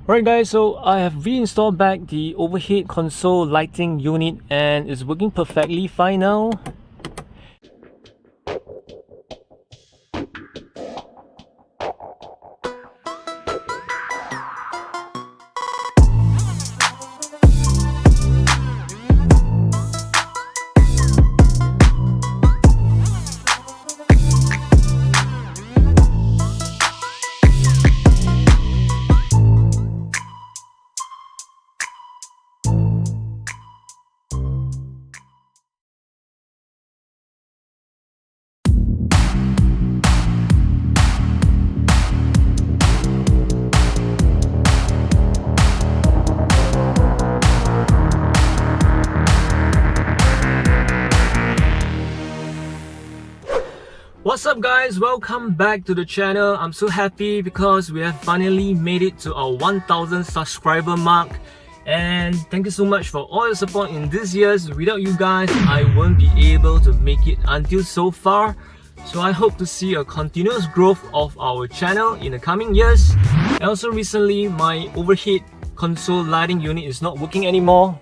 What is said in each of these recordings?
Alright guys, so I have reinstalled back the overhead console lighting unit and it's working perfectly fine now. What's up guys, welcome back to the channel. I'm so happy because we have finally made it to our 1000 subscriber mark, and thank you so much for all your support in these years. Without you guys, I won't be able to make it until so far. So I hope to see a continuous growth of our channel in the coming years. And also recently my overhead console lighting unit is not working anymore.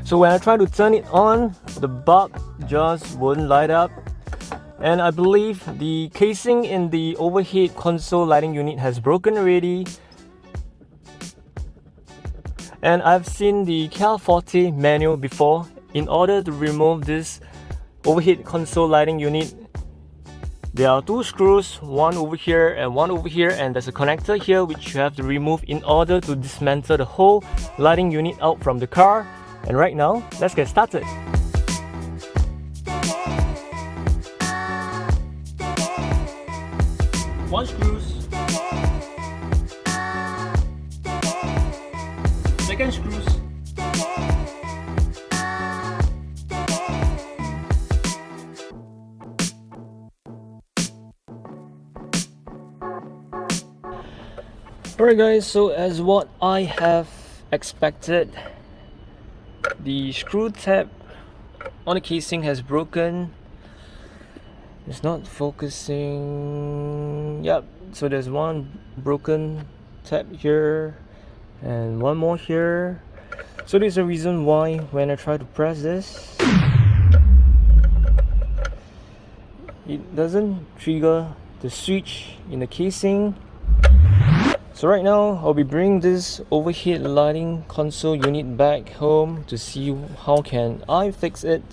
So when I try to turn it on, the bulb just won't light up. And I believe the casing in the overhead console lighting unit has broken already. And I've seen the Cerato Forte manual before. In order to remove this overhead console lighting unit, there are two screws, one over here and one over here, and there's a connector here which you have to remove in order to dismantle the whole lighting unit out from the car. And right now, let's get started. One screws, second screws, alright guys, so as what I have expected, the screw tab on the casing has broken. It's not focusing. Yep, so there's one broken tab here and one more here. So there's a reason why when I try to press this, it doesn't trigger the switch in the casing. So right now I'll be bringing this overhead lighting console unit back home to see how can I fix it.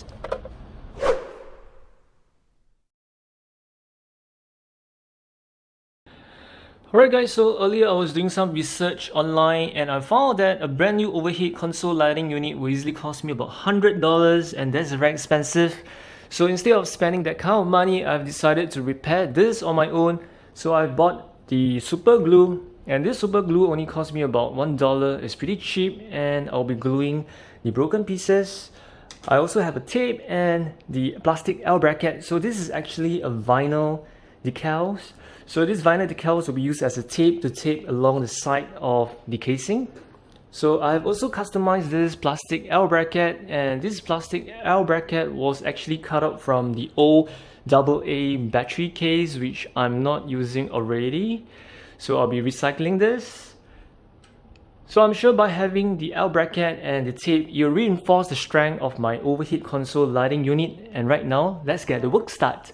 Alright guys, so earlier I was doing some research online and I found that a brand new overhead console lighting unit will easily cost me about $100, and that's very expensive. So instead of spending that kind of money, I've decided to repair this on my own. So I bought the super glue, and this super glue only cost me about $1. It's pretty cheap, and I'll be gluing the broken pieces. I also have a tape and the plastic L bracket. So this is actually a vinyl decals. So these vinyl decals will be used as a tape to tape along the side of the casing. So I've also customized this plastic L bracket, and this plastic L bracket was actually cut out from the old AA battery case which I'm not using already. So I'll be recycling this. So I'm sure by having the L bracket and the tape, you'll reinforce the strength of my overhead console lighting unit. And right now, let's get the work started.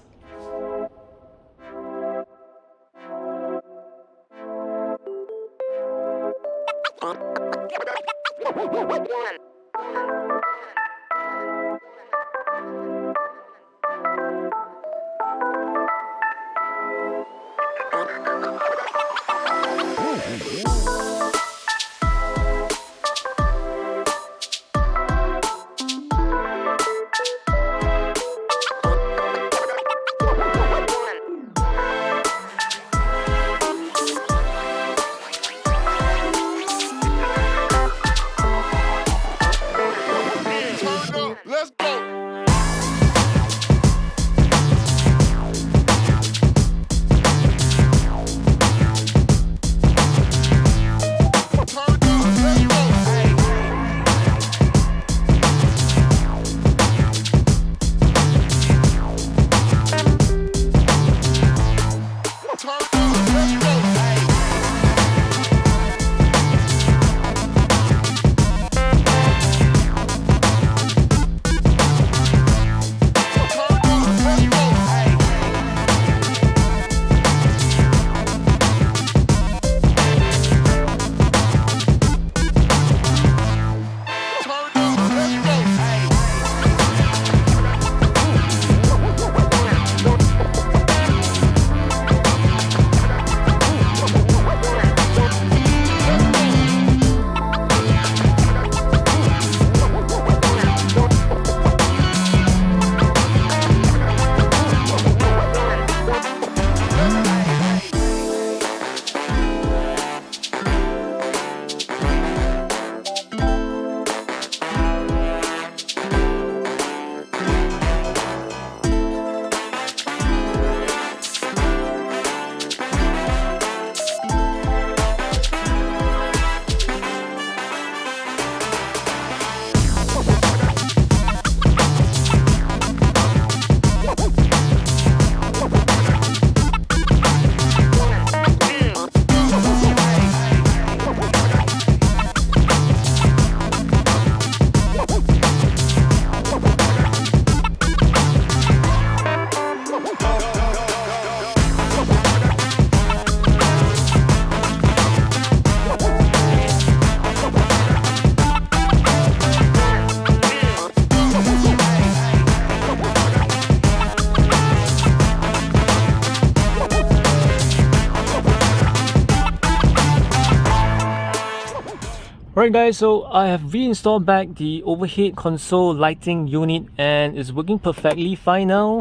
Alright guys, so I have reinstalled back the overhead console lighting unit and it's working perfectly fine now.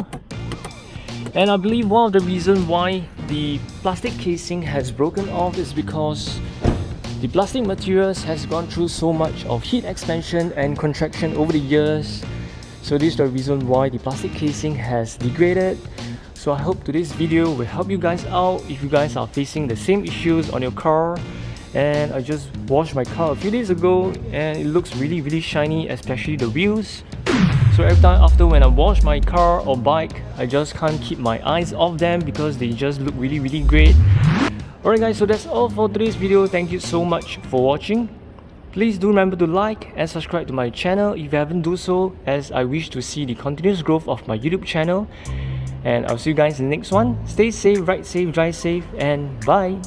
And I believe one of the reasons why the plastic casing has broken off is because the plastic materials has gone through so much of heat expansion and contraction over the years. So this is the reason why the plastic casing has degraded. So I hope today's video will help you guys out if you guys are facing the same issues on your car. And I just washed my car a few days ago and it looks really shiny, especially the wheels. So every time after when I wash my car or bike, I just can't keep my eyes off them because they just look really great. Alright guys, so that's all for today's video. Thank you so much for watching. Please do remember to like and subscribe to my channel if you haven't do so, as I wish to see the continuous growth of my YouTube channel. And I'll see you guys in the next one. Stay safe, ride safe, drive safe, and bye!